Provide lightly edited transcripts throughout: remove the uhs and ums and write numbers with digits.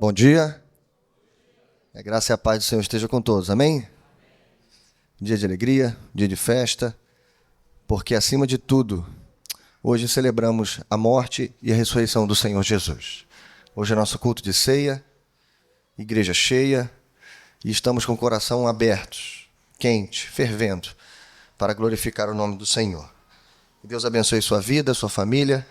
Bom dia. A graça e a paz do Senhor esteja com todos. Amém? Dia de alegria, dia de festa, porque acima de tudo, hoje celebramos a morte e a ressurreição do Senhor Jesus. Hoje é nosso culto de ceia, igreja cheia, e estamos com o coração abertos, quente, fervendo, para glorificar o nome do Senhor. Que Deus abençoe sua vida, sua família,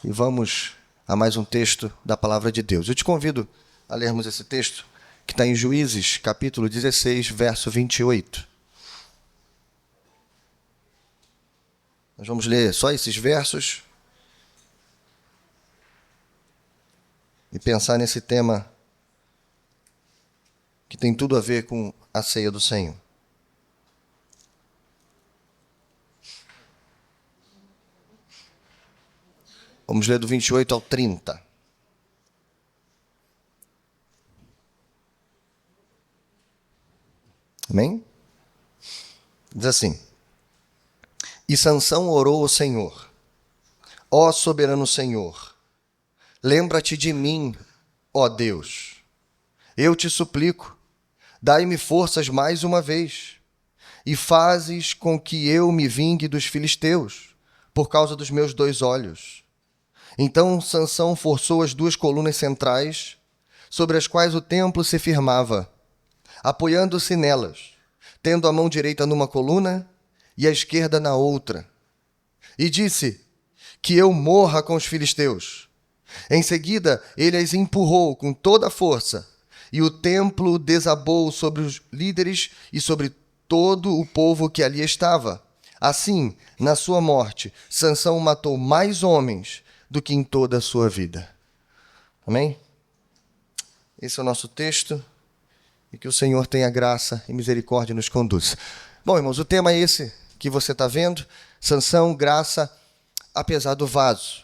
e vamos a mais um texto da palavra de Deus. Eu te convido a lermos esse texto, que está em Juízes, capítulo 16, verso 28. Nós vamos ler só esses versos e pensar nesse tema que tem tudo a ver com a ceia do Senhor. Vamos ler do 28 ao 30. Amém? Diz assim: E Sansão orou ao Senhor: Ó soberano Senhor, lembra-te de mim, ó Deus. Eu te suplico, dai-me forças mais uma vez, e fazes com que eu me vingue dos filisteus, por causa dos meus 2 olhos. Então Sansão forçou as 2 colunas centrais, sobre as quais o templo se firmava, apoiando-se nelas, tendo a mão direita numa coluna e a esquerda na outra. E disse: Que eu morra com os filisteus. Em seguida, ele as empurrou com toda a força, e o templo desabou sobre os líderes e sobre todo o povo que ali estava. Assim, na sua morte, Sansão matou mais homens do que em toda a sua vida. Amém? Esse é o nosso texto, e que o Senhor tenha graça e misericórdia e nos conduza. Bom, irmãos, o tema é esse que você está vendo: Sansão, graça, apesar do vaso.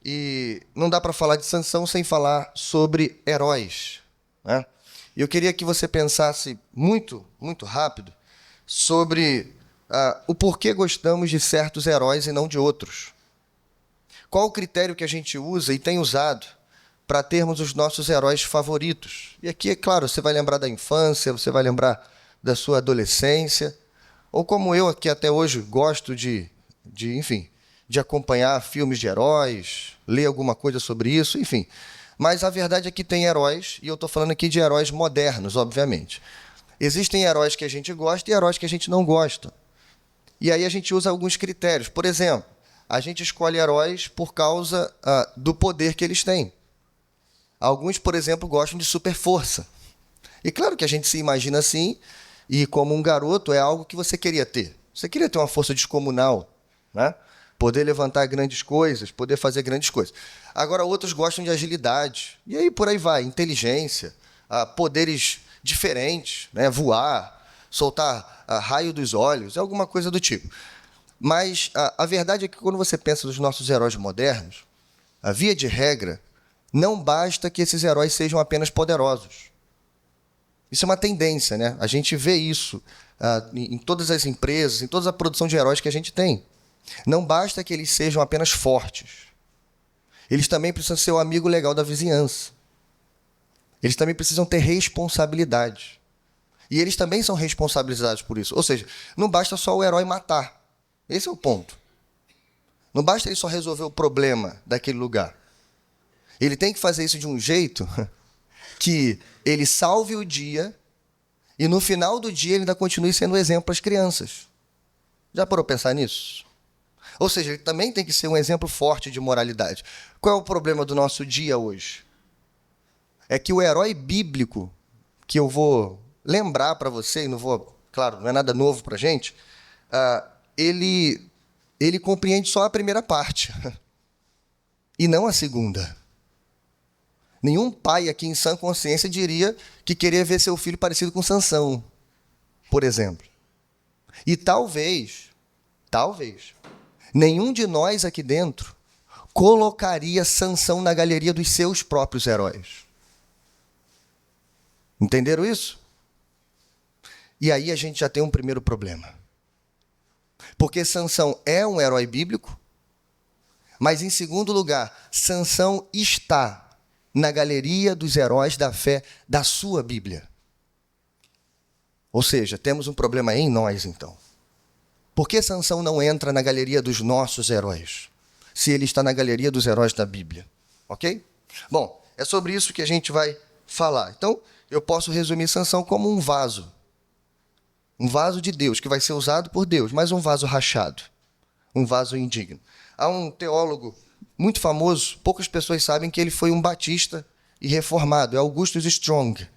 E não dá para falar de Sansão sem falar sobre heróis, né? E eu queria que você pensasse muito rápido sobre o porquê gostamos de certos heróis e não de outros. Qual o critério que a gente usa e tem usado para termos os nossos heróis favoritos? E aqui, é claro, você vai lembrar da infância, você vai lembrar da sua adolescência, ou como eu aqui até hoje gosto de acompanhar filmes de heróis, ler alguma coisa sobre isso, enfim. Mas a verdade é que tem heróis, e eu estou falando aqui de heróis modernos, obviamente. Existem heróis que a gente gosta e heróis que a gente não gosta. E aí a gente usa alguns critérios. Por exemplo, a gente escolhe heróis por causa do poder que eles têm. Alguns, por exemplo, gostam de super força. E claro que a gente se imagina assim, e como um garoto é algo que você queria ter. Você queria ter uma força descomunal, né? Poder levantar grandes coisas, poder fazer grandes coisas. Agora, outros gostam de agilidade. E aí, por aí vai, inteligência, poderes diferentes, né? Voar, soltar raio dos olhos, alguma coisa do tipo. Mas a verdade é que quando você pensa nos nossos heróis modernos, a via de regra, não basta que esses heróis sejam apenas poderosos. Isso é uma tendência, né? A gente vê isso em todas as empresas, em toda a produção de heróis que a gente tem. Não basta que eles sejam apenas fortes. Eles também precisam ser o amigo legal da vizinhança. Eles também precisam ter responsabilidade. E eles também são responsabilizados por isso. Ou seja, não basta só o herói matar. Esse é o ponto. Não basta ele só resolver o problema daquele lugar. Ele tem que fazer isso de um jeito que ele salve o dia e no final do dia ele ainda continue sendo exemplo para as crianças. Já parou para pensar nisso? Ou seja, ele também tem que ser um exemplo forte de moralidade. Qual é o problema do nosso dia hoje? É que o herói bíblico, que eu vou lembrar para você, e não vou, claro, não é nada novo para a gente, ele compreende só a primeira parte e não a segunda. Nenhum pai aqui em sã consciência diria que queria ver seu filho parecido com Sansão, por exemplo. E talvez, nenhum de nós aqui dentro colocaria Sansão na galeria dos seus próprios heróis. Entenderam isso? E aí a gente já tem um primeiro problema. Porque Sansão é um herói bíblico, mas em segundo lugar, Sansão está na galeria dos heróis da fé da sua Bíblia. Ou seja, temos um problema em nós, então. Por que Sansão não entra na galeria dos nossos heróis, se ele está na galeria dos heróis da Bíblia? Ok? Bom, é sobre isso que a gente vai falar. Então, eu posso resumir Sansão como um vaso. Um vaso de Deus, que vai ser usado por Deus, mas um vaso rachado. Um vaso indigno. Há um teólogo muito famoso, poucas pessoas sabem que ele foi um batista e reformado, é Augustus Strong,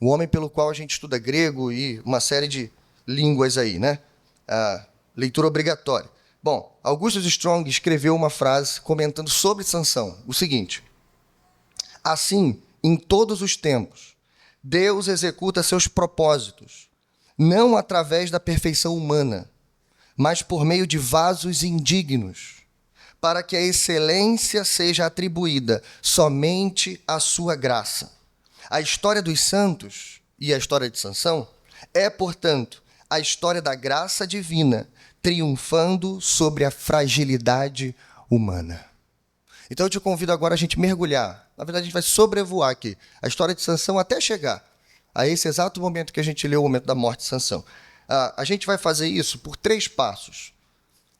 o homem pelo qual a gente estuda grego e uma série de línguas aí, né? A leitura obrigatória. Bom, Augustus Strong escreveu uma frase comentando sobre Sansão, o seguinte: assim, em todos os tempos, Deus executa seus propósitos, não através da perfeição humana, mas por meio de vasos indignos, para que a excelência seja atribuída somente à sua graça. A história dos santos e a história de Sansão é, portanto, a história da graça divina triunfando sobre a fragilidade humana. Então eu te convido agora a gente mergulhar. Na verdade, a gente vai sobrevoar aqui a história de Sansão até chegar a esse exato momento que a gente leu, o momento da morte de Sansão. A gente vai fazer isso por 3 passos.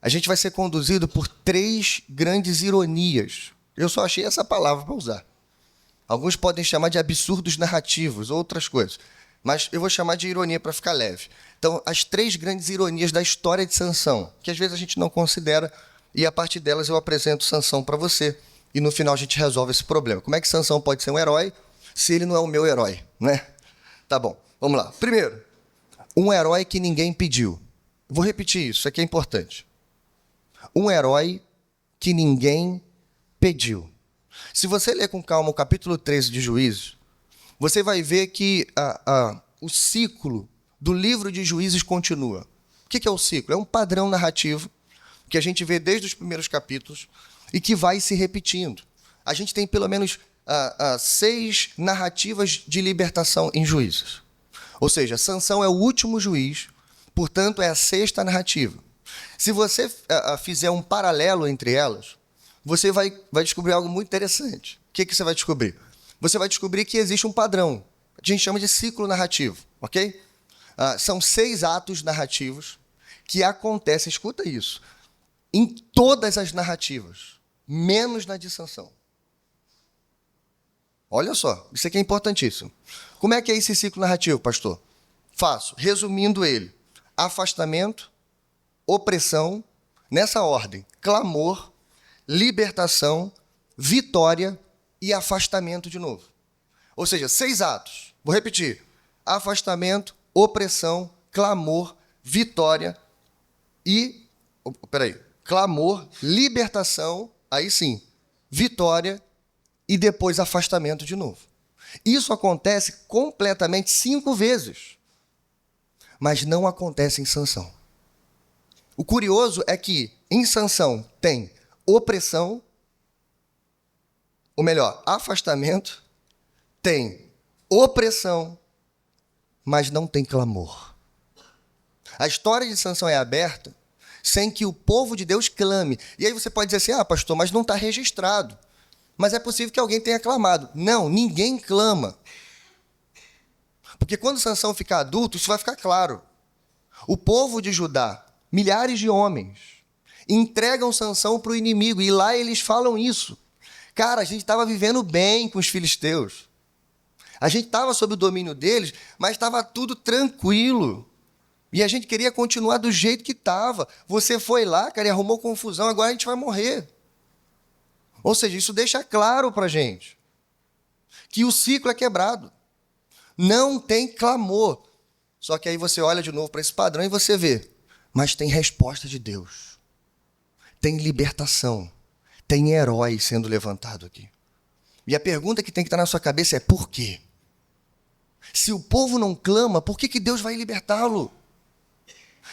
A gente vai ser conduzido por 3 grandes ironias. Eu só achei essa palavra para usar. Alguns podem chamar de absurdos narrativos, outras coisas. Mas eu vou chamar de ironia para ficar leve. Então, as 3 grandes ironias da história de Sansão, que às vezes a gente não considera, e a partir delas eu apresento Sansão para você. E no final a gente resolve esse problema. Como é que Sansão pode ser um herói se ele não é o meu herói, né? Tá bom, vamos lá. Primeiro, um herói que ninguém pediu. Vou repetir isso aqui é importante. Um herói que ninguém pediu. Se você ler com calma o capítulo 13 de Juízes, você vai ver que o ciclo do livro de Juízes continua. O que é o ciclo? É um padrão narrativo que a gente vê desde os primeiros capítulos e que vai se repetindo. A gente tem pelo menos 6 narrativas de libertação em Juízes. Ou seja, Sansão é o último juiz, portanto é a 6ª narrativa. Se você fizer um paralelo entre elas, você vai descobrir algo muito interessante. O que você vai descobrir? Você vai descobrir que existe um padrão. A gente chama de ciclo narrativo, ok? São 6 atos narrativos que acontecem, escuta isso, em todas as narrativas, menos na de Sansão. Olha só, isso aqui é importantíssimo. Como é que é esse ciclo narrativo, pastor? Fácil, resumindo ele. Afastamento, opressão, nessa ordem, clamor, libertação, vitória e afastamento de novo. Ou seja, 6 atos. Vou repetir. Afastamento, opressão, clamor, vitória e... Clamor, libertação, aí sim, vitória e depois afastamento de novo. Isso acontece completamente 5 vezes. Mas não acontece em Sansão. O curioso é que em Sansão tem opressão, ou melhor, afastamento, tem opressão, mas não tem clamor. A história de Sansão é aberta sem que o povo de Deus clame. E aí você pode dizer assim, pastor, mas não está registrado. Mas é possível que alguém tenha clamado. Não, ninguém clama. Porque quando Sansão ficar adulto, isso vai ficar claro. O povo de Judá, milhares de homens, entregam Sansão para o inimigo. E lá eles falam isso. Cara, a gente estava vivendo bem com os filisteus. A gente estava sob o domínio deles, mas estava tudo tranquilo. E a gente queria continuar do jeito que estava. Você foi lá, cara, e arrumou confusão, agora a gente vai morrer. Ou seja, isso deixa claro para a gente que o ciclo é quebrado. Não tem clamor. Só que aí você olha de novo para esse padrão e você vê. Mas tem resposta de Deus. Tem libertação. Tem herói sendo levantado aqui. E a pergunta que tem que estar na sua cabeça é por quê? Se o povo não clama, por que Deus vai libertá-lo?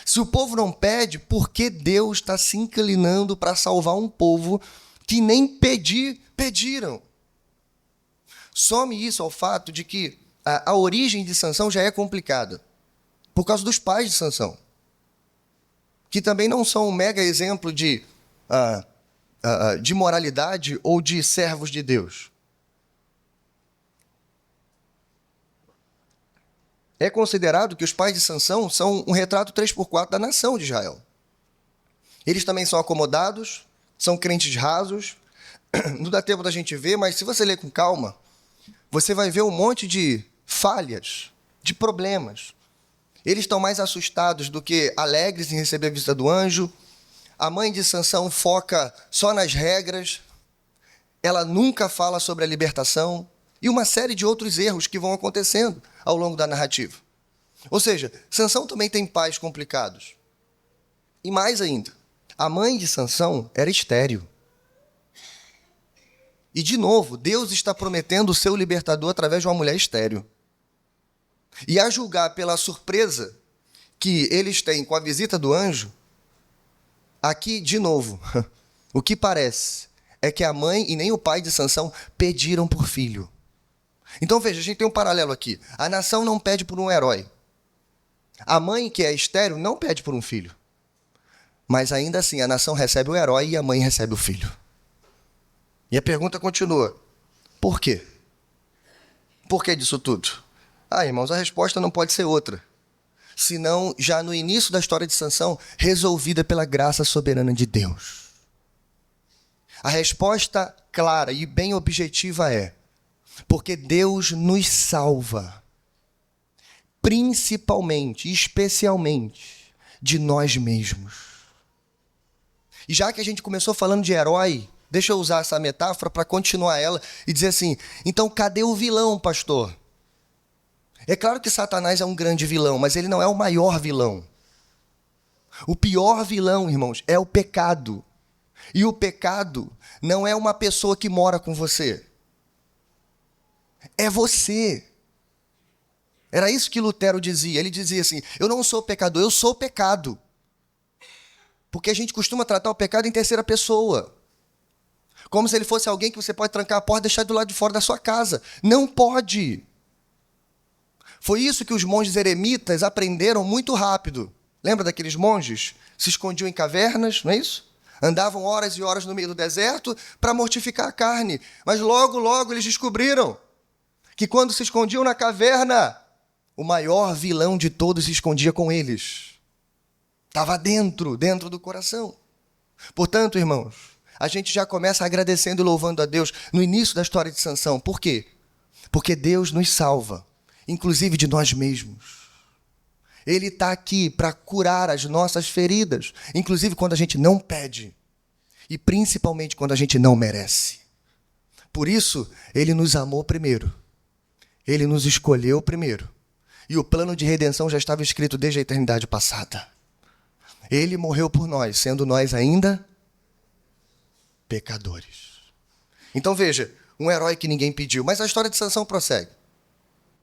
Se o povo não pede, por que Deus está se inclinando para salvar um povo que nem pediram? Some isso ao fato de que a origem de Sansão já é complicada, por causa dos pais de Sansão, que também não são um mega exemplo de moralidade ou de servos de Deus. É considerado que os pais de Sansão são um retrato 3x4 da nação de Israel. Eles também são acomodados, são crentes rasos. Não dá tempo da gente ver, mas se você ler com calma, você vai ver um monte de falhas, de problemas. Eles estão mais assustados do que alegres em receber a visita do anjo. A mãe de Sansão foca só nas regras. Ela nunca fala sobre a libertação. E uma série de outros erros que vão acontecendo ao longo da narrativa. Ou seja, Sansão também tem pais complicados. E mais ainda, a mãe de Sansão era estéril. E, de novo, Deus está prometendo o seu libertador através de uma mulher estéril. E a julgar pela surpresa que eles têm com a visita do anjo, aqui, de novo, o que parece é que a mãe e nem o pai de Sansão pediram por filho. Então, veja, a gente tem um paralelo aqui. A nação não pede por um herói. A mãe, que é estéril, não pede por um filho. Mas, ainda assim, a nação recebe o herói e a mãe recebe o filho. E a pergunta continua. Por quê? Por que disso tudo? Irmãos, a resposta não pode ser outra. Senão, já no início da história de Sansão, resolvida pela graça soberana de Deus. A resposta clara e bem objetiva é: porque Deus nos salva, principalmente, especialmente, de nós mesmos. E já que a gente começou falando de herói, deixa eu usar essa metáfora para continuar ela e dizer assim, então cadê o vilão, pastor? É claro que Satanás é um grande vilão, mas ele não é o maior vilão. O pior vilão, irmãos, é o pecado. E o pecado não é uma pessoa que mora com você. É você. Era isso que Lutero dizia. Ele dizia assim, eu não sou pecador, eu sou pecado. Porque a gente costuma tratar o pecado em terceira pessoa. Como se ele fosse alguém que você pode trancar a porta e deixar do lado de fora da sua casa. Não pode. Foi isso que os monges eremitas aprenderam muito rápido. Lembra daqueles monges? Se escondiam em cavernas, não é isso? Andavam horas e horas no meio do deserto para mortificar a carne. Mas logo, logo eles descobriram que quando se escondiam na caverna, o maior vilão de todos se escondia com eles. Estava dentro do coração. Portanto, irmãos, a gente já começa agradecendo e louvando a Deus no início da história de Sansão. Por quê? Porque Deus nos salva, inclusive de nós mesmos. Ele está aqui para curar as nossas feridas, inclusive quando a gente não pede e principalmente quando a gente não merece. Por isso, ele nos amou primeiro. Ele nos escolheu primeiro. E o plano de redenção já estava escrito desde a eternidade passada. Ele morreu por nós, sendo nós ainda pecadores. Então veja, um herói que ninguém pediu, mas a história de Sansão prossegue.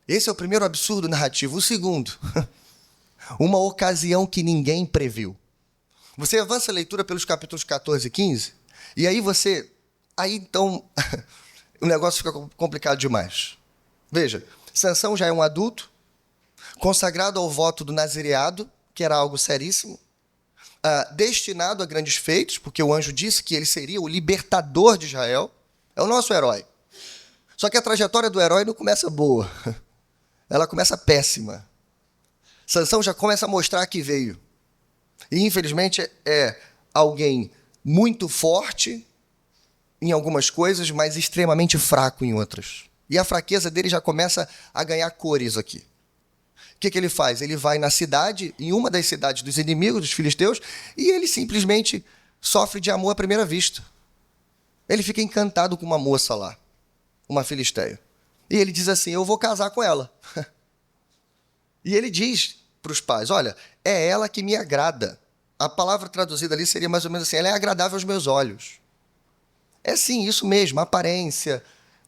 Esse é o primeiro absurdo narrativo. O segundo, uma ocasião que ninguém previu. Você avança a leitura pelos capítulos 14 e 15, e aí então, o negócio fica complicado demais. Veja, Sansão já é um adulto, consagrado ao voto do nazireado, que era algo seríssimo, destinado a grandes feitos, porque o anjo disse que ele seria o libertador de Israel, é o nosso herói. Só que a trajetória do herói não começa boa, ela começa péssima. Sansão já começa a mostrar que veio. E, infelizmente, é alguém muito forte em algumas coisas, mas extremamente fraco em outras. E a fraqueza dele já começa a ganhar cores aqui. O que ele faz? Ele vai na cidade, em uma das cidades dos inimigos, dos filisteus, e ele simplesmente sofre de amor à primeira vista. Ele fica encantado com uma moça lá, uma filisteia. E ele diz assim, eu vou casar com ela. E ele diz para os pais, olha, é ela que me agrada. A palavra traduzida ali seria mais ou menos assim, ela é agradável aos meus olhos. É sim, isso mesmo, aparência,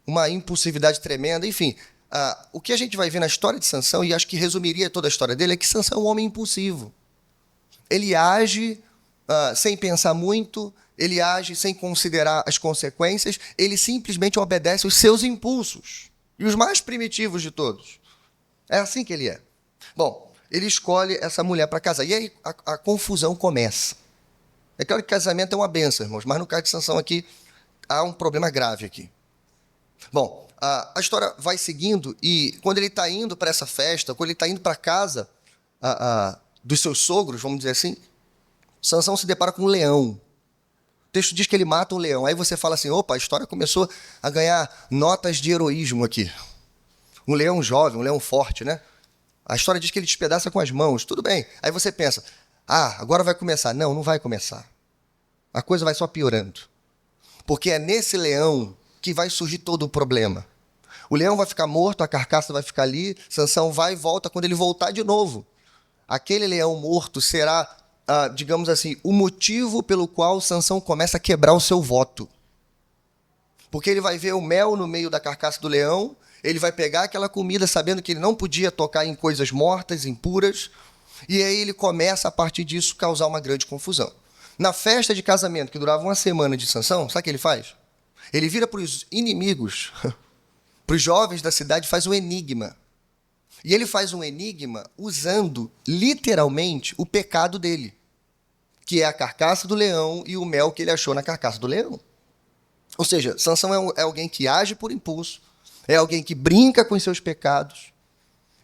uma impulsividade tremenda, enfim. O que a gente vai ver na história de Sansão, e acho que resumiria toda a história dele, é que Sansão é um homem impulsivo. Ele age sem pensar muito, ele age sem considerar as consequências, ele simplesmente obedece os seus impulsos, e os mais primitivos de todos. É assim que ele é. Bom, ele escolhe essa mulher para casar, e aí a confusão começa. É claro que casamento é uma bênção, irmãos, mas no caso de Sansão aqui, há um problema grave aqui. Bom, a história vai seguindo e quando ele está indo para essa festa, quando ele está indo para a casa dos seus sogros, vamos dizer assim, Sansão se depara com um leão. O texto diz que ele mata um leão. Aí você fala assim, opa, a história começou a ganhar notas de heroísmo aqui. Um leão jovem, um leão forte, né? A história diz que ele despedaça com as mãos. Tudo bem. Aí você pensa, agora vai começar. Não, não vai começar. A coisa vai só piorando. Porque é nesse leão que vai surgir todo o problema. O leão vai ficar morto, a carcaça vai ficar ali, Sansão vai e volta. Quando ele voltar de novo, aquele leão morto será, digamos assim, o motivo pelo qual Sansão começa a quebrar o seu voto. Porque ele vai ver o mel no meio da carcaça do leão, ele vai pegar aquela comida sabendo que ele não podia tocar em coisas mortas, impuras, e aí ele começa, a partir disso, causar uma grande confusão. Na festa de casamento, que durava uma semana de Sansão, sabe o que ele faz? Ele vira para os inimigos, para os jovens da cidade, faz um enigma. E ele faz um enigma usando, literalmente, o pecado dele, que é a carcaça do leão e o mel que ele achou na carcaça do leão. Ou seja, Sansão é alguém que age por impulso, é alguém que brinca com os seus pecados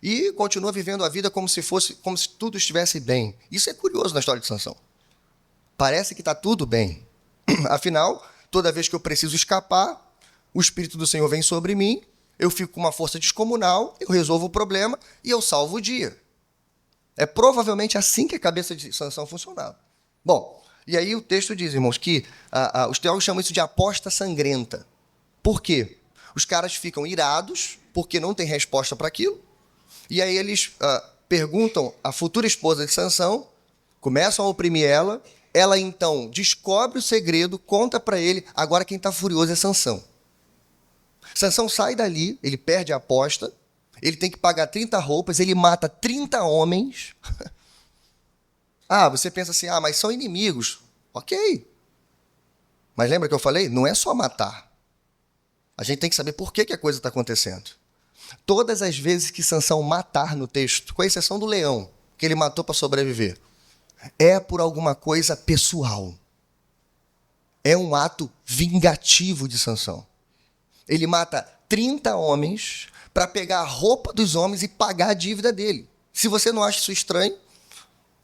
e continua vivendo a vida como se tudo estivesse bem. Isso é curioso na história de Sansão. Parece que está tudo bem. Afinal, toda vez que eu preciso escapar, o Espírito do Senhor vem sobre mim, eu fico com uma força descomunal, eu resolvo o problema e eu salvo o dia. É provavelmente assim que a cabeça de Sansão funcionava. Bom, e aí o texto diz, irmãos, que os teólogos chamam isso de aposta sangrenta. Por quê? Os caras ficam irados porque não tem resposta para aquilo, e aí eles perguntam à futura esposa de Sansão, começam a oprimir ela, ela então descobre o segredo, conta para ele, agora quem está furioso é Sansão. Sansão sai dali, ele perde a aposta, ele tem que pagar 30 roupas, ele mata 30 homens. Você pensa assim, mas são inimigos. Ok. Mas lembra que eu falei? Não é só matar. A gente tem que saber por que a coisa está acontecendo. Todas as vezes que Sansão matar no texto, com exceção do leão, que ele matou para sobreviver, é por alguma coisa pessoal. É um ato vingativo de Sansão. Ele mata 30 homens para pegar a roupa dos homens e pagar a dívida dele. Se você não acha isso estranho,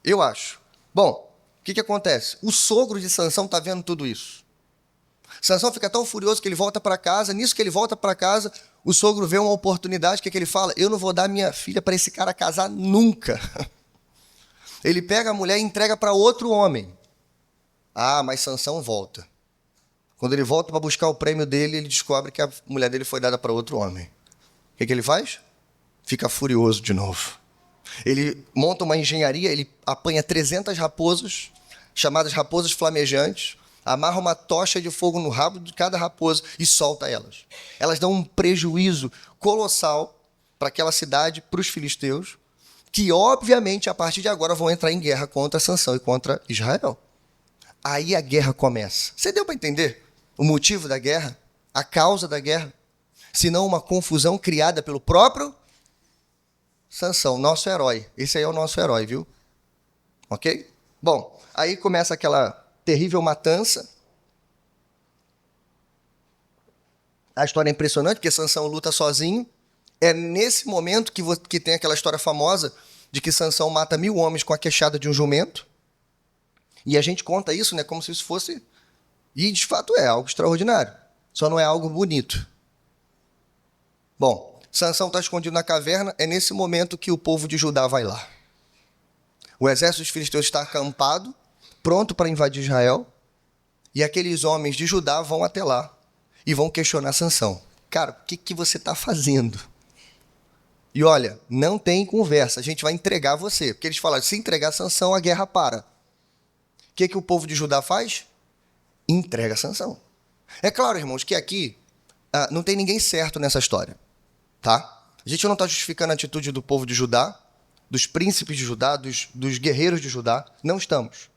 eu acho. Bom, o que acontece? O sogro de Sansão está vendo tudo isso. Sansão fica tão furioso que ele volta para casa. Nisso que ele volta para casa, o sogro vê uma oportunidade. O que ele fala? Eu não vou dar minha filha para esse cara casar nunca. Ele pega a mulher e entrega para outro homem. Mas Sansão volta. Quando ele volta para buscar o prêmio dele, ele descobre que a mulher dele foi dada para outro homem. O que ele faz? Fica furioso de novo. Ele monta uma engenharia, ele apanha 300 raposas, chamadas raposas flamejantes, amarra uma tocha de fogo no rabo de cada raposa e solta elas. Elas dão um prejuízo colossal para aquela cidade, para os filisteus, que obviamente a partir de agora vão entrar em guerra contra Sansão e contra Israel. Aí a guerra começa. Você deu para entender o motivo da guerra? A causa da guerra? Senão uma confusão criada pelo próprio Sansão, nosso herói. Esse aí é o nosso herói, viu? Ok? Bom, aí começa aquela terrível matança. A história é impressionante, porque Sansão luta sozinho. É nesse momento que tem aquela história famosa de que Sansão mata 1000 homens com a queixada de um jumento. E a gente conta isso, né, como se isso fosse... E, de fato, é algo extraordinário. Só não é algo bonito. Bom, Sansão está escondido na caverna. É nesse momento que o povo de Judá vai lá. O exército dos filisteus está acampado, pronto para invadir Israel. E aqueles homens de Judá vão até lá e vão questionar Sansão. Cara, o que você está fazendo? E olha, não tem conversa, a gente vai entregar você. Porque eles falaram, se entregar Sansão, a guerra para. O que o povo de Judá faz? Entrega Sansão. É claro, irmãos, que aqui não tem ninguém certo nessa história. Tá? A gente não está justificando a atitude do povo de Judá, dos príncipes de Judá, dos guerreiros de Judá. Não estamos.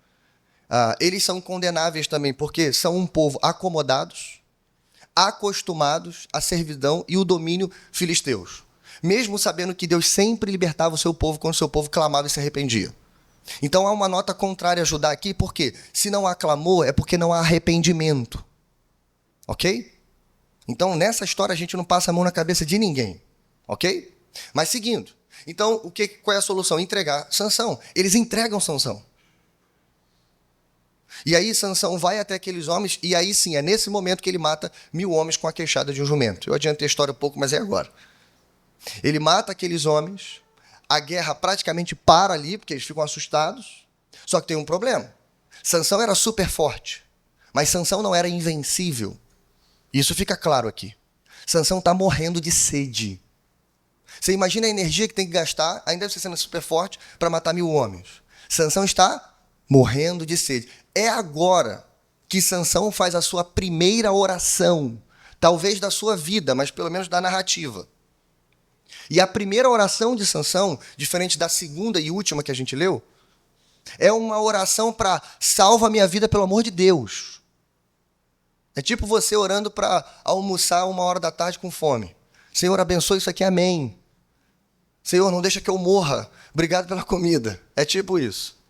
Eles são condenáveis também, porque são um povo acomodados, acostumados à servidão e o domínio filisteus. Mesmo sabendo que Deus sempre libertava o seu povo quando o seu povo clamava e se arrependia. Então há uma nota contrária a Judá aqui, porque se não há clamor, é porque não há arrependimento. Ok? Então, nessa história, a gente não passa a mão na cabeça de ninguém. Ok? Mas seguindo. Então, qual é a solução? Entregar Sansão. Eles entregam Sansão. E aí Sansão vai até aqueles homens, e aí sim, é nesse momento que ele mata 1000 homens com a queixada de um jumento. Eu adiantei a história um pouco, mas é agora. Ele mata aqueles homens, a guerra praticamente para ali, porque eles ficam assustados. Só que tem um problema. Sansão era super forte, mas Sansão não era invencível. Isso fica claro aqui. Sansão está morrendo de sede. Você imagina a energia que tem que gastar, ainda você sendo super forte, para matar 1000 homens. Sansão está morrendo de sede. É agora que Sansão faz a sua primeira oração, talvez da sua vida, mas pelo menos da narrativa. E a primeira oração de Sansão, diferente da segunda e última que a gente leu, é uma oração para salva minha vida pelo amor de Deus. É tipo você orando para almoçar 1h da tarde com fome. Senhor, abençoe isso aqui, amém. Senhor, não deixa que eu morra. Obrigado pela comida. É tipo isso.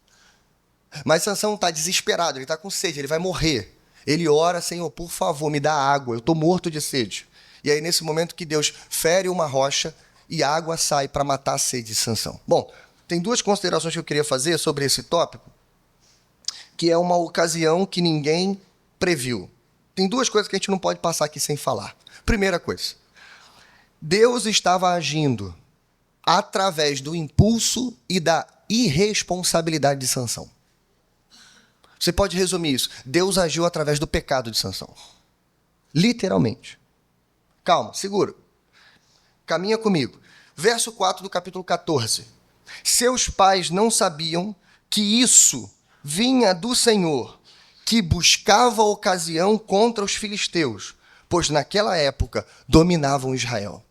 Mas Sansão está desesperado, ele está com sede, ele vai morrer. Ele ora, Senhor, por favor, me dá água, eu estou morto de sede. E aí, nesse momento que Deus fere uma rocha e a água sai para matar a sede de Sansão. Bom, tem 2 considerações que eu queria fazer sobre esse tópico, que é uma ocasião que ninguém previu. Tem 2 coisas que a gente não pode passar aqui sem falar. Primeira coisa, Deus estava agindo através do impulso e da irresponsabilidade de Sansão. Você pode resumir isso. Deus agiu através do pecado de Sansão. Literalmente. Calma, segura. Caminha comigo. Verso 4 do capítulo 14. Seus pais não sabiam que isso vinha do Senhor, que buscava ocasião contra os filisteus, pois naquela época dominavam Israel.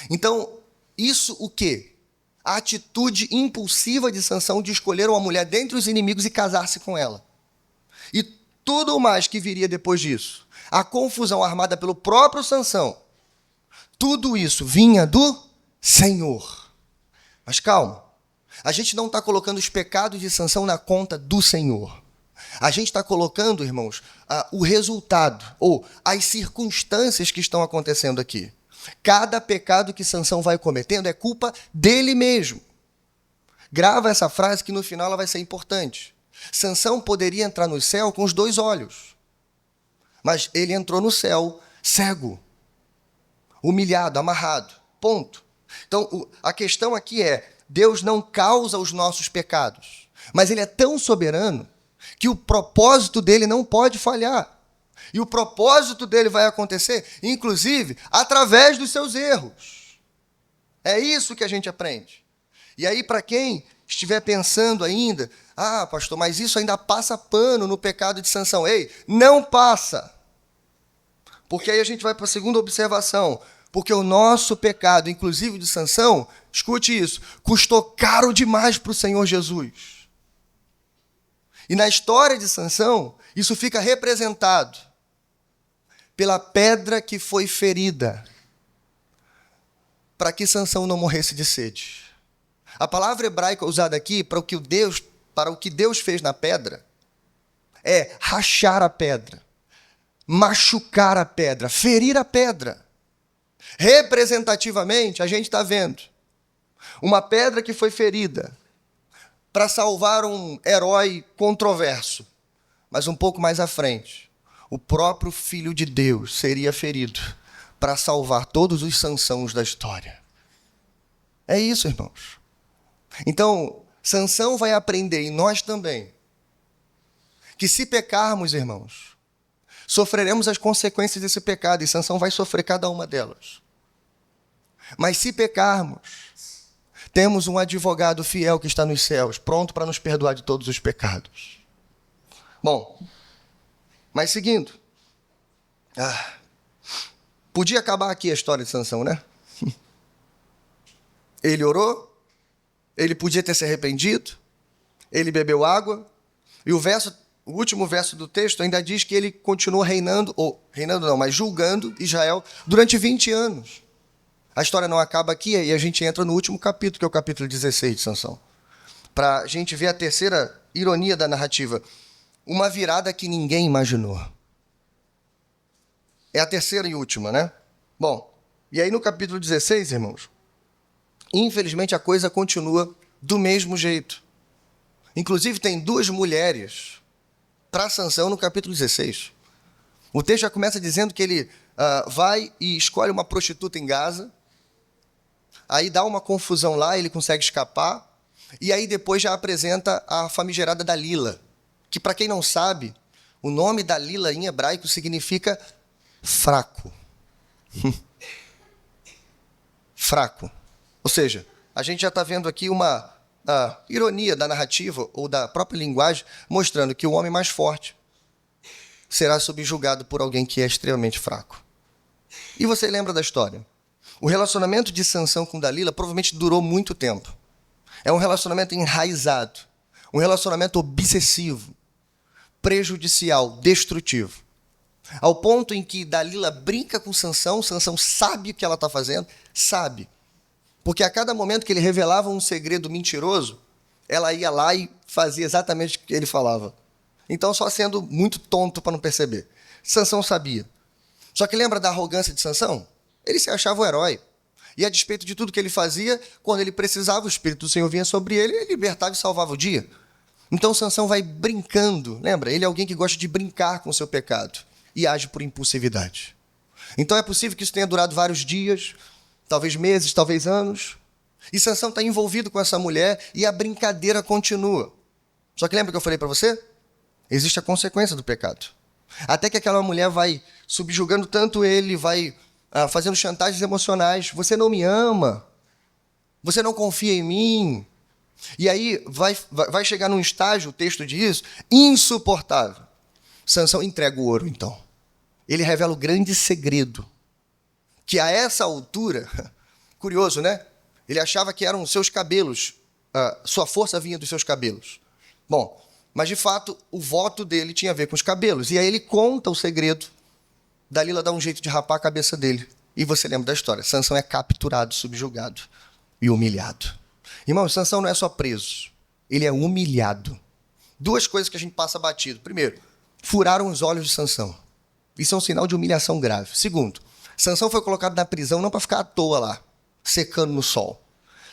Então, isso o quê? A atitude impulsiva de Sansão de escolher uma mulher dentre os inimigos e casar-se com ela. E tudo mais que viria depois disso, a confusão armada pelo próprio Sansão, tudo isso vinha do Senhor. Mas calma, a gente não está colocando os pecados de Sansão na conta do Senhor. A gente está colocando, irmãos, o resultado, ou as circunstâncias que estão acontecendo aqui. Cada pecado que Sansão vai cometendo é culpa dele mesmo. Grava essa frase que no final ela vai ser importante. Sansão poderia entrar no céu com os 2 olhos, mas ele entrou no céu cego, humilhado, amarrado. Ponto. Então, a questão aqui é, Deus não causa os nossos pecados, mas ele é tão soberano que o propósito dele não pode falhar. E o propósito dele vai acontecer, inclusive, através dos seus erros. É isso que a gente aprende. E aí, para quem estiver pensando ainda, pastor, mas isso ainda passa pano no pecado de Sansão. Ei, não passa. Porque aí a gente vai para a segunda observação. Porque o nosso pecado, inclusive de Sansão, escute isso, custou caro demais para o Senhor Jesus. E na história de Sansão, isso fica representado pela pedra que foi ferida, para que Sansão não morresse de sede. A palavra hebraica usada aqui para o que Deus fez na pedra é rachar a pedra, machucar a pedra, ferir a pedra. Representativamente, a gente está vendo uma pedra que foi ferida para salvar um herói controverso, mas um pouco mais à frente, o próprio Filho de Deus seria ferido para salvar todos os Sansãos da história. É isso, irmãos. Então, Sansão vai aprender, e nós também, que se pecarmos, irmãos, sofreremos as consequências desse pecado, e Sansão vai sofrer cada uma delas. Mas se pecarmos, temos um advogado fiel que está nos céus, pronto para nos perdoar de todos os pecados. Bom, mas seguindo, podia acabar aqui a história de Sansão, né? Ele orou, ele podia ter se arrependido, ele bebeu água, e o último verso do texto ainda diz que ele continuou mas julgando Israel durante 20 anos. A história não acaba aqui, e a gente entra no último capítulo, que é o capítulo 16 de Sansão, para a gente ver a terceira ironia da narrativa. Uma virada que ninguém imaginou. É a terceira e última, né? Bom, e aí no capítulo 16, irmãos, infelizmente a coisa continua do mesmo jeito. Inclusive tem duas mulheres para Sansão no capítulo 16. O texto já começa dizendo que ele vai e escolhe uma prostituta em Gaza, aí dá uma confusão lá, ele consegue escapar, e aí depois já apresenta a famigerada Dalila, que para quem não sabe, o nome Dalila em hebraico significa fraco. Fraco. Ou seja, a gente já está vendo aqui uma ironia da narrativa ou da própria linguagem, mostrando que o homem mais forte será subjugado por alguém que é extremamente fraco. E você lembra da história? O relacionamento de Sansão com Dalila provavelmente durou muito tempo. É um relacionamento enraizado, um relacionamento obsessivo, prejudicial, destrutivo. Ao ponto em que Dalila brinca com Sansão, Sansão sabe o que ela está fazendo, sabe. Porque a cada momento que ele revelava um segredo mentiroso, ela ia lá e fazia exatamente o que ele falava. Então, só sendo muito tonto para não perceber. Sansão sabia. Só que lembra da arrogância de Sansão? Ele se achava o herói. E a despeito de tudo que ele fazia, quando ele precisava, o Espírito do Senhor vinha sobre ele, ele libertava e salvava o dia. Então Sansão vai brincando, lembra? Ele é alguém que gosta de brincar com o seu pecado e age por impulsividade. Então é possível que isso tenha durado vários dias, talvez meses, talvez anos. E Sansão está envolvido com essa mulher e a brincadeira continua. Só que lembra que eu falei para você? Existe a consequência do pecado. Até que aquela mulher vai subjugando tanto ele, vai fazendo chantagens emocionais. Você não me ama. Você não confia em mim. E aí vai chegar num estágio, o texto diz, insuportável. Sansão entrega o ouro, então. Ele revela o grande segredo. Que a essa altura, curioso, né? Ele achava que eram seus cabelos, sua força vinha dos seus cabelos. Bom, mas de fato o voto dele tinha a ver com os cabelos. E aí ele conta o segredo. Dalila dá um jeito de rapar a cabeça dele. E você lembra da história. Sansão é capturado, subjugado e humilhado. Irmão, Sansão não é só preso. Ele é humilhado. Duas coisas que a gente passa batido. Primeiro, furaram os olhos de Sansão. Isso é um sinal de humilhação grave. Segundo, Sansão foi colocado na prisão não para ficar à toa lá, secando no sol.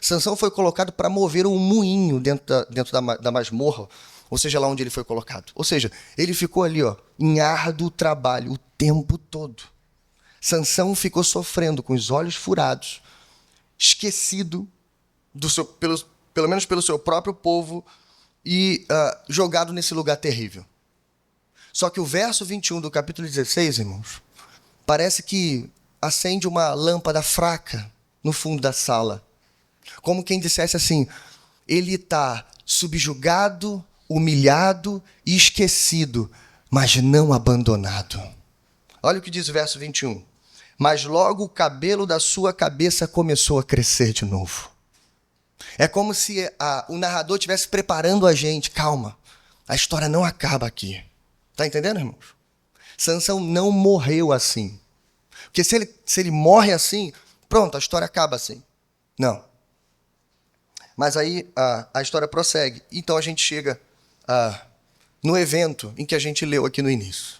Sansão foi colocado para mover um moinho dentro da masmorra, ou seja, lá onde ele foi colocado. Ou seja, ele ficou ali, em árduo trabalho o tempo todo. Sansão ficou sofrendo com os olhos furados, esquecido, pelo menos pelo seu próprio povo, e jogado nesse lugar terrível. Só que o verso 21 do capítulo 16, irmãos, parece que acende uma lâmpada fraca no fundo da sala. Como quem dissesse assim, ele está subjugado, humilhado e esquecido, mas não abandonado. Olha o que diz o verso 21. Mas logo o cabelo da sua cabeça começou a crescer de novo. É como se o narrador estivesse preparando a gente. Calma, a história não acaba aqui. Está entendendo, irmãos? Sansão não morreu assim. Porque se ele morre assim, pronto, a história acaba assim. Não. Mas aí a história prossegue. Então a gente chega no evento em que a gente leu aqui no início.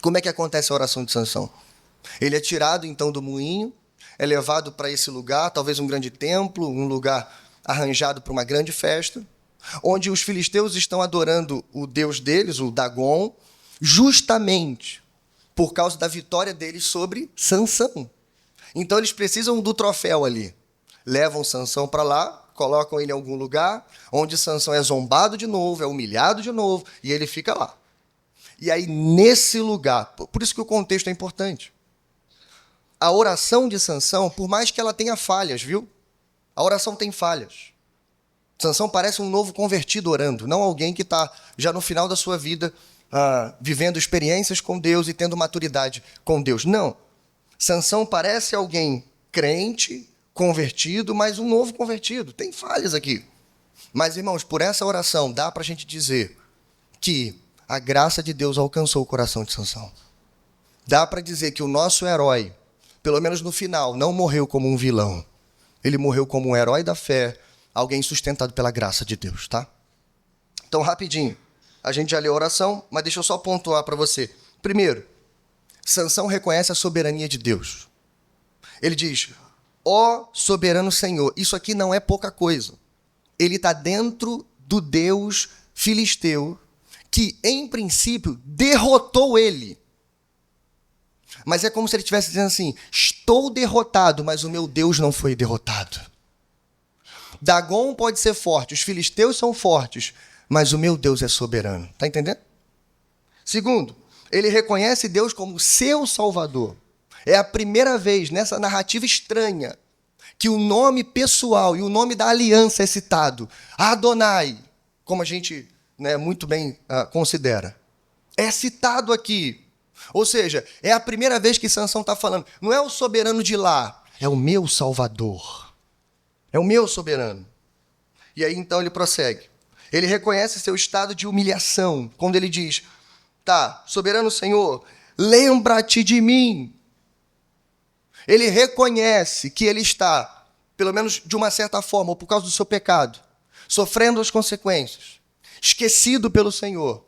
Como é que acontece a oração de Sansão? Ele é tirado então do moinho, é levado para esse lugar, talvez um grande templo, um lugar arranjado para uma grande festa, onde os filisteus estão adorando o deus deles, o Dagon, justamente por causa da vitória deles sobre Sansão. Então eles precisam do troféu ali. Levam Sansão para lá, colocam ele em algum lugar, onde Sansão é zombado de novo, é humilhado de novo, e ele fica lá. E aí, nesse lugar, por isso que o contexto é importante. A oração de Sansão, por mais que ela tenha falhas, viu? A oração tem falhas. Sansão parece um novo convertido orando, não alguém que está já no final da sua vida vivendo experiências com Deus e tendo maturidade com Deus. Não. Sansão parece alguém crente, convertido, mas um novo convertido. Tem falhas aqui. Mas, irmãos, por essa oração dá para a gente dizer que a graça de Deus alcançou o coração de Sansão. Dá para dizer que o nosso herói, pelo menos no final, não morreu como um vilão. Ele morreu como um herói da fé, alguém sustentado pela graça de Deus, tá? Então, rapidinho, a gente já leu a oração, mas deixa eu só pontuar para você. Primeiro, Sansão reconhece a soberania de Deus. Ele diz, ó soberano Senhor, isso aqui não é pouca coisa. Ele está dentro do Deus filisteu, que, em princípio, derrotou ele. Mas é como se ele estivesse dizendo assim, estou derrotado, mas o meu Deus não foi derrotado. Dagon pode ser forte, os filisteus são fortes, mas o meu Deus é soberano. Está entendendo? Segundo, ele reconhece Deus como seu Salvador. É a primeira vez nessa narrativa estranha que o nome pessoal e o nome da aliança é citado. Adonai, como a gente muito bem considera. É citado aqui. Ou seja, é a primeira vez que Sansão está falando. Não é o soberano de lá, é o meu Salvador. É o meu soberano. E aí então ele prossegue. Ele reconhece seu estado de humilhação, quando ele diz, tá, soberano Senhor, lembra-te de mim. Ele reconhece que ele está, pelo menos de uma certa forma, ou por causa do seu pecado, sofrendo as consequências, esquecido pelo Senhor,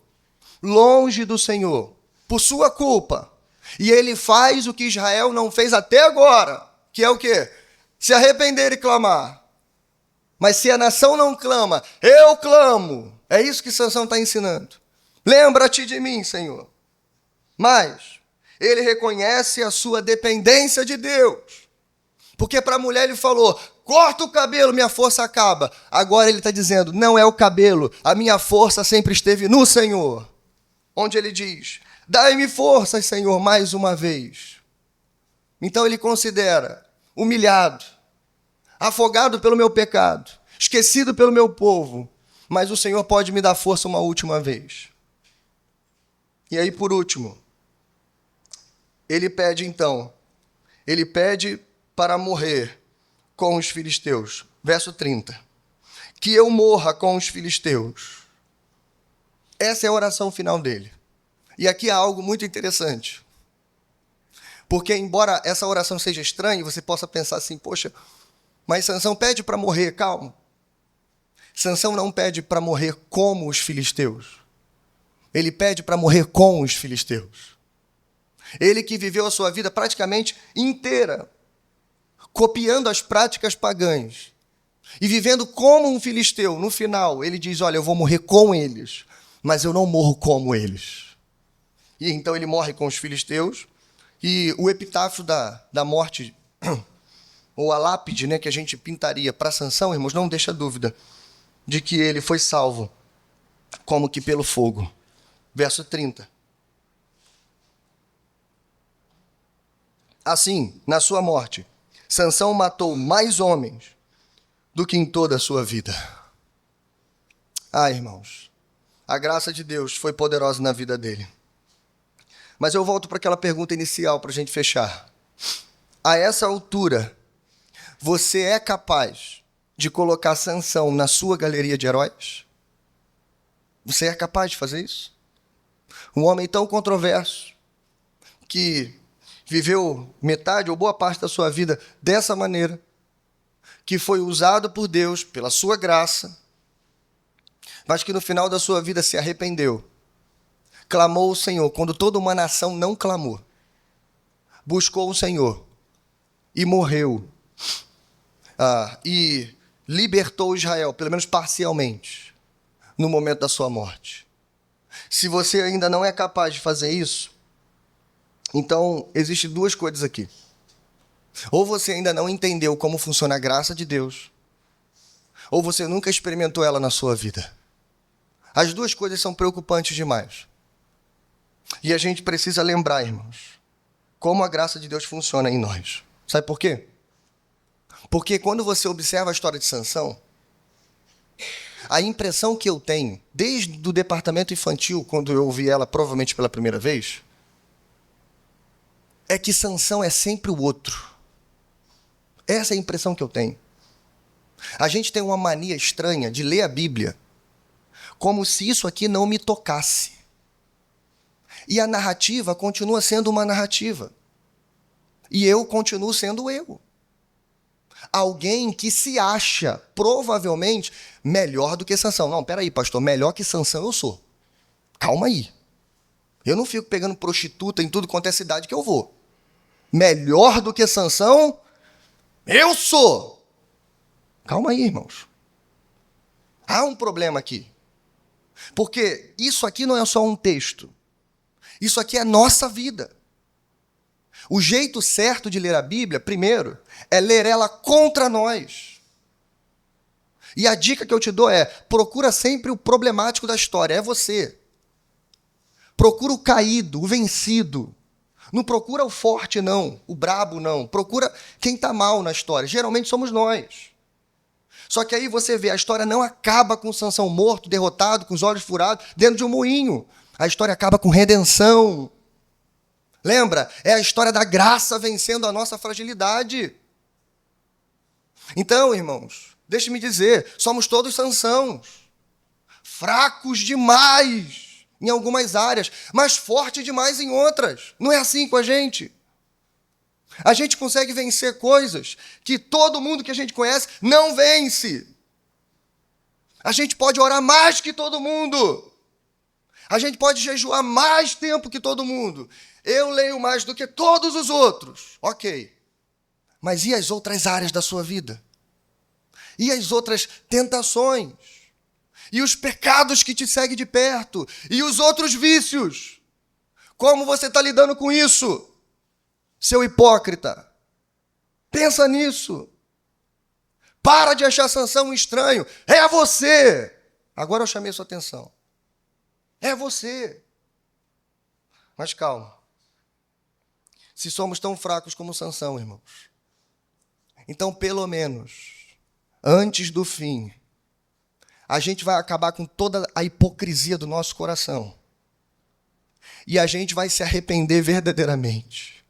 longe do Senhor, por sua culpa. E ele faz o que Israel não fez até agora, que é o quê? Se arrepender e clamar. Mas se a nação não clama, eu clamo. É isso que Sansão está ensinando. Lembra-te de mim, Senhor. Mas ele reconhece a sua dependência de Deus. Porque para a mulher ele falou, corta o cabelo, minha força acaba. Agora ele está dizendo, não é o cabelo, a minha força sempre esteve no Senhor. Onde ele diz, dai-me forças, Senhor, mais uma vez. Então ele considera humilhado, afogado pelo meu pecado, esquecido pelo meu povo, mas o Senhor pode me dar força uma última vez. E aí, por último, ele pede para morrer com os filisteus. Verso 30. Que eu morra com os filisteus. Essa é a oração final dele. E aqui há algo muito interessante. Porque, embora essa oração seja estranha, você possa pensar assim, poxa, mas Sansão pede para morrer, calma. Sansão não pede para morrer como os filisteus. Ele pede para morrer com os filisteus. Ele que viveu a sua vida praticamente inteira, copiando as práticas pagãs, e vivendo como um filisteu, no final, ele diz, olha, eu vou morrer com eles, mas eu não morro como eles. E então ele morre com os filisteus, e o epitáfio da morte, ou a lápide, que a gente pintaria para Sansão, irmãos, não deixa dúvida de que ele foi salvo, como que pelo fogo. Verso 30. Assim, na sua morte, Sansão matou mais homens do que em toda a sua vida. Ah, irmãos, a graça de Deus foi poderosa na vida dele. Mas eu volto para aquela pergunta inicial para a gente fechar. A essa altura, você é capaz de colocar Sansão na sua galeria de heróis? Você é capaz de fazer isso? Um homem tão controverso, que viveu metade ou boa parte da sua vida dessa maneira, que foi usado por Deus, pela sua graça, mas que no final da sua vida se arrependeu, clamou o Senhor, quando toda uma nação não clamou, buscou o Senhor e morreu, e libertou Israel, pelo menos parcialmente, no momento da sua morte. Se você ainda não é capaz de fazer isso, então existem duas coisas aqui. Ou você ainda não entendeu como funciona a graça de Deus, ou você nunca experimentou ela na sua vida. As duas coisas são preocupantes demais. E a gente precisa lembrar, irmãos, como a graça de Deus funciona em nós. Sabe por quê? Porque quando você observa a história de Sansão, a impressão que eu tenho, desde o departamento infantil, quando eu ouvi ela provavelmente pela primeira vez, é que Sansão é sempre o outro. Essa é a impressão que eu tenho. A gente tem uma mania estranha de ler a Bíblia como se isso aqui não me tocasse. E a narrativa continua sendo uma narrativa. E eu continuo sendo eu. Alguém que se acha, provavelmente, melhor do que Sansão. Não, peraí, pastor, melhor que Sansão eu sou. Calma aí. Eu não fico pegando prostituta em tudo quanto é cidade que eu vou. Melhor do que Sansão, eu sou. Calma aí, irmãos. Há um problema aqui. Porque isso aqui não é só um texto. Isso aqui é nossa vida. O jeito certo de ler a Bíblia, primeiro, é ler ela contra nós. E a dica que eu te dou é, procura sempre o problemático da história, é você. Procura o caído, o vencido. Não procura o forte, não, o brabo, não. Procura quem está mal na história. Geralmente somos nós. Só que aí você vê, a história não acaba com Sansão morto, derrotado, com os olhos furados, dentro de um moinho. A história acaba com redenção. Lembra? É a história da graça vencendo a nossa fragilidade. Então, irmãos, deixe-me dizer, somos todos Sansãos. Fracos demais em algumas áreas, mas fortes demais em outras. Não é assim com a gente? A gente consegue vencer coisas que todo mundo que a gente conhece não vence. A gente pode orar mais que todo mundo. A gente pode jejuar mais tempo que todo mundo. Eu leio mais do que todos os outros. Ok. Mas e as outras áreas da sua vida? E as outras tentações? E os pecados que te seguem de perto? E os outros vícios? Como você está lidando com isso? Seu hipócrita, pensa nisso. Para de achar Sansão um estranho. É você. Agora eu chamei sua atenção. É você. Mas calma. Se somos tão fracos como Sansão, irmãos, então pelo menos, antes do fim, a gente vai acabar com toda a hipocrisia do nosso coração. E a gente vai se arrepender verdadeiramente.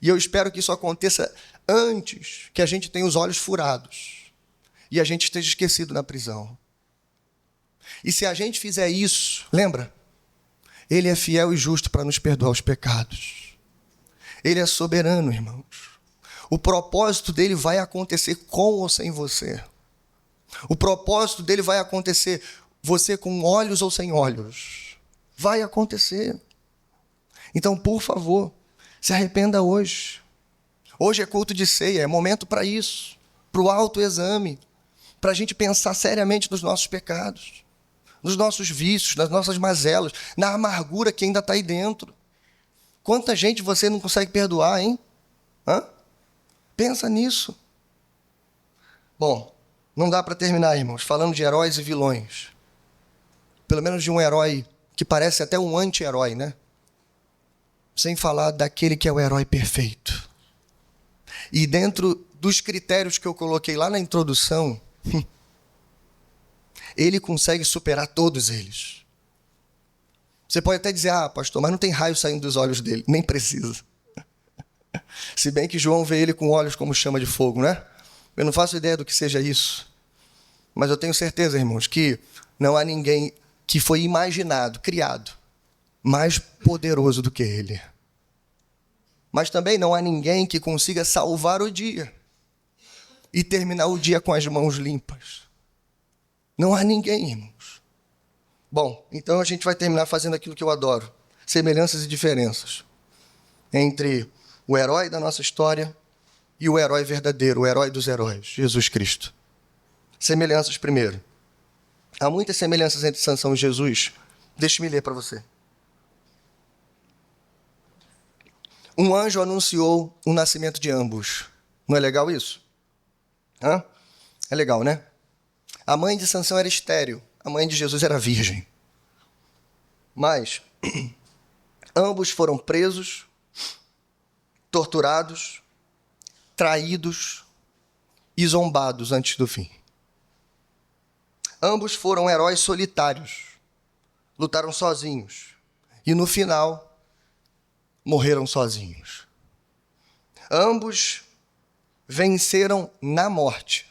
E eu espero que isso aconteça antes que a gente tenha os olhos furados e a gente esteja esquecido na prisão. E se a gente fizer isso, lembra? Ele é fiel e justo para nos perdoar os pecados. Ele é soberano, irmãos. O propósito dele vai acontecer com ou sem você. O propósito dele vai acontecer você com olhos ou sem olhos. Vai acontecer. Então, por favor, se arrependa hoje. Hoje é culto de ceia, é momento para isso, para o autoexame, para a gente pensar seriamente nos nossos pecados, nos nossos vícios, nas nossas mazelas, na amargura que ainda está aí dentro. Quanta gente você não consegue perdoar, hein? Pensa nisso. Bom, não dá para terminar, irmãos, falando de heróis e vilões. Pelo menos de um herói que parece até um anti-herói, né? Sem falar daquele que é o herói perfeito. E dentro dos critérios que eu coloquei lá na introdução, ele consegue superar todos eles. Você pode até dizer, pastor, mas não tem raio saindo dos olhos dele. Nem precisa. Se bem que João vê ele com olhos como chama de fogo, né? Eu não faço ideia do que seja isso. Mas eu tenho certeza, irmãos, que não há ninguém que foi imaginado, criado, mais poderoso do que ele. Mas também não há ninguém que consiga salvar o dia e terminar o dia com as mãos limpas. Não há ninguém, irmãos. Bom, então a gente vai terminar fazendo aquilo que eu adoro. Semelhanças e diferenças entre o herói da nossa história e o herói verdadeiro, o herói dos heróis, Jesus Cristo. Semelhanças primeiro. Há muitas semelhanças entre Sansão e Jesus. Deixe-me ler para você. Um anjo anunciou o nascimento de ambos. Não é legal isso? É legal, né? A mãe de Sansão era estéril. A mãe de Jesus era virgem. Mas ambos foram presos, torturados, traídos e zombados antes do fim. Ambos foram heróis solitários. Lutaram sozinhos. E no final, morreram sozinhos. Ambos venceram na morte,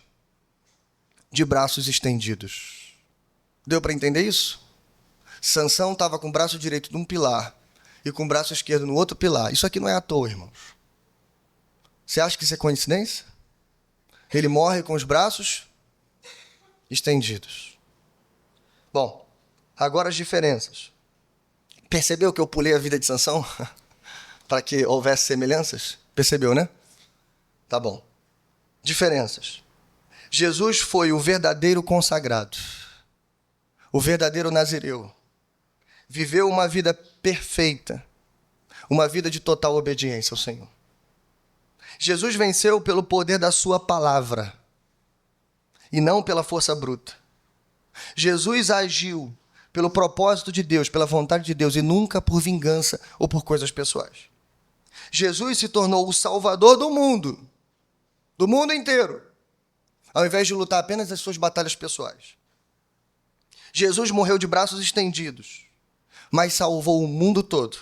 de braços estendidos. Deu para entender isso? Sansão estava com o braço direito num pilar e com o braço esquerdo no outro pilar. Isso aqui não é à toa, irmãos. Você acha que isso é coincidência? Ele morre com os braços estendidos. Bom, agora as diferenças. Percebeu que eu pulei a vida de Sansão? Para que houvesse semelhanças? Percebeu, né? Tá bom. Diferenças. Jesus foi o verdadeiro consagrado, o verdadeiro nazireu. Viveu uma vida perfeita, uma vida de total obediência ao Senhor. Jesus venceu pelo poder da sua palavra e não pela força bruta. Jesus agiu pelo propósito de Deus, pela vontade de Deus e nunca por vingança ou por coisas pessoais. Jesus se tornou o Salvador do mundo inteiro, ao invés de lutar apenas as suas batalhas pessoais. Jesus morreu de braços estendidos, mas salvou o mundo todo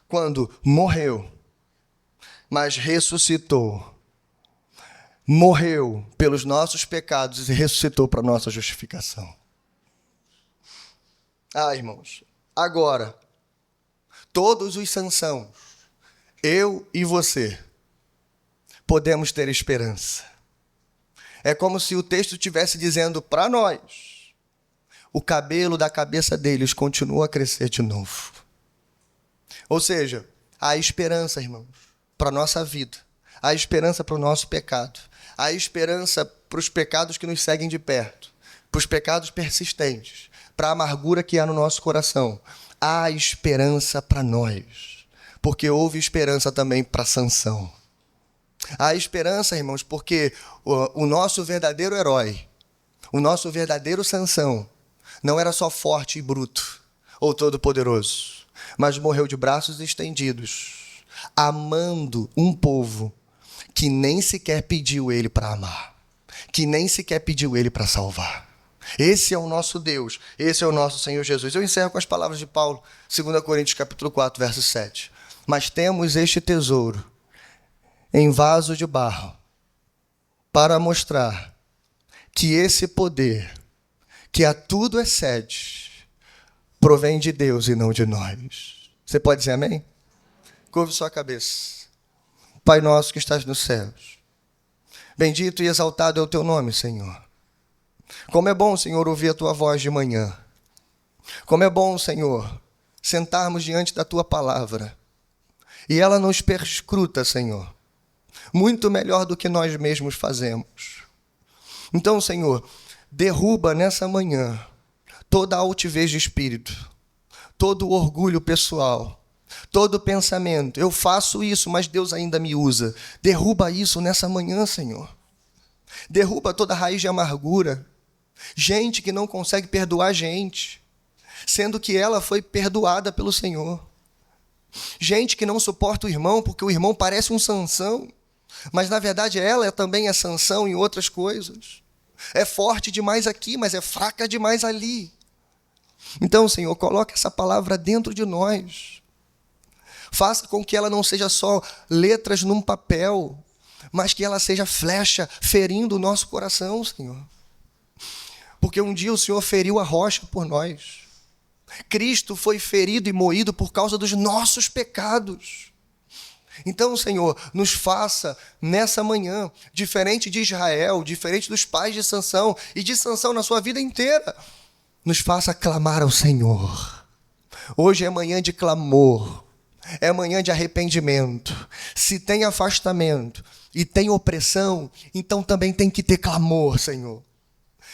quando morreu, mas ressuscitou. Morreu pelos nossos pecados e ressuscitou para a nossa justificação. Irmãos, agora, todos os Sansãos, eu e você, podemos ter esperança. É como se o texto estivesse dizendo para nós, o cabelo da cabeça deles continua a crescer de novo. Ou seja, há esperança, irmãos, para a nossa vida, há esperança para o nosso pecado, há esperança para os pecados que nos seguem de perto, para os pecados persistentes, para a amargura que há no nosso coração. Há esperança para nós, porque houve esperança também para Sansão. Há esperança, irmãos, porque o nosso verdadeiro herói, o nosso verdadeiro Sansão, não era só forte e bruto ou todo-poderoso, mas morreu de braços estendidos, amando um povo que nem sequer pediu ele para amar, que nem sequer pediu ele para salvar. Esse é o nosso Deus, esse é o nosso Senhor Jesus. Eu encerro com as palavras de Paulo, 2 Coríntios capítulo 4, verso 7. Mas temos este tesouro em vaso de barro, para mostrar que esse poder, que a tudo excede, provém de Deus e não de nós. Você pode dizer amém? Curve sua cabeça. Pai nosso que estás nos céus, bendito e exaltado é o teu nome, Senhor. Como é bom, Senhor, ouvir a tua voz de manhã. Como é bom, Senhor, sentarmos diante da tua palavra e ela nos perscruta, Senhor, muito melhor do que nós mesmos fazemos. Então, Senhor, derruba nessa manhã toda a altivez de espírito, todo o orgulho pessoal, todo pensamento. Eu faço isso, mas Deus ainda me usa. Derruba isso nessa manhã, Senhor. Derruba toda raiz de amargura. Gente que não consegue perdoar gente, sendo que ela foi perdoada pelo Senhor. Gente que não suporta o irmão porque o irmão parece um Sansão, mas na verdade ela também é Sansão em outras coisas. É forte demais aqui, mas é fraca demais ali. Então, Senhor, coloque essa palavra dentro de nós. Faça com que ela não seja só letras num papel, mas que ela seja flecha ferindo o nosso coração, Senhor. Porque um dia o Senhor feriu a rocha por nós. Cristo foi ferido e moído por causa dos nossos pecados. Então, Senhor, nos faça nessa manhã, diferente de Israel, diferente dos pais de Sansão e de Sansão na sua vida inteira, nos faça clamar ao Senhor. Hoje é manhã de clamor, é manhã de arrependimento. Se tem afastamento e tem opressão, então também tem que ter clamor, Senhor.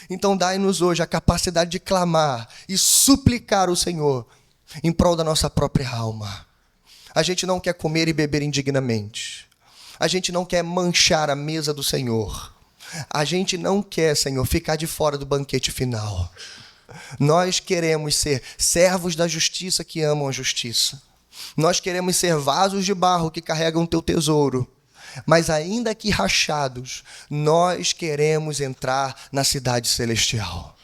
Então dai-nos hoje a capacidade de clamar e suplicar o Senhor em prol da nossa própria alma. A gente não quer comer e beber indignamente. A gente não quer manchar a mesa do Senhor. A gente não quer, Senhor, ficar de fora do banquete final. Nós queremos ser servos da justiça que amam a justiça. Nós queremos ser vasos de barro que carregam o teu tesouro. Mas ainda que rachados, nós queremos entrar na cidade celestial.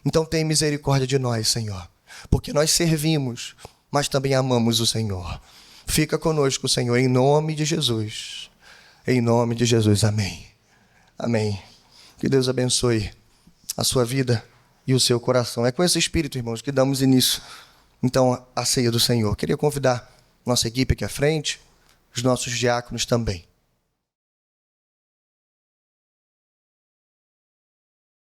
Então tem misericórdia de nós, Senhor, porque nós servimos, mas também amamos o Senhor. Fica conosco, Senhor, em nome de Jesus. Em nome de Jesus, amém. Amém. Que Deus abençoe a sua vida e o seu coração. É com esse espírito, irmãos, que damos início, então, à ceia do Senhor. Queria convidar nossa equipe aqui à frente, os nossos diáconos também.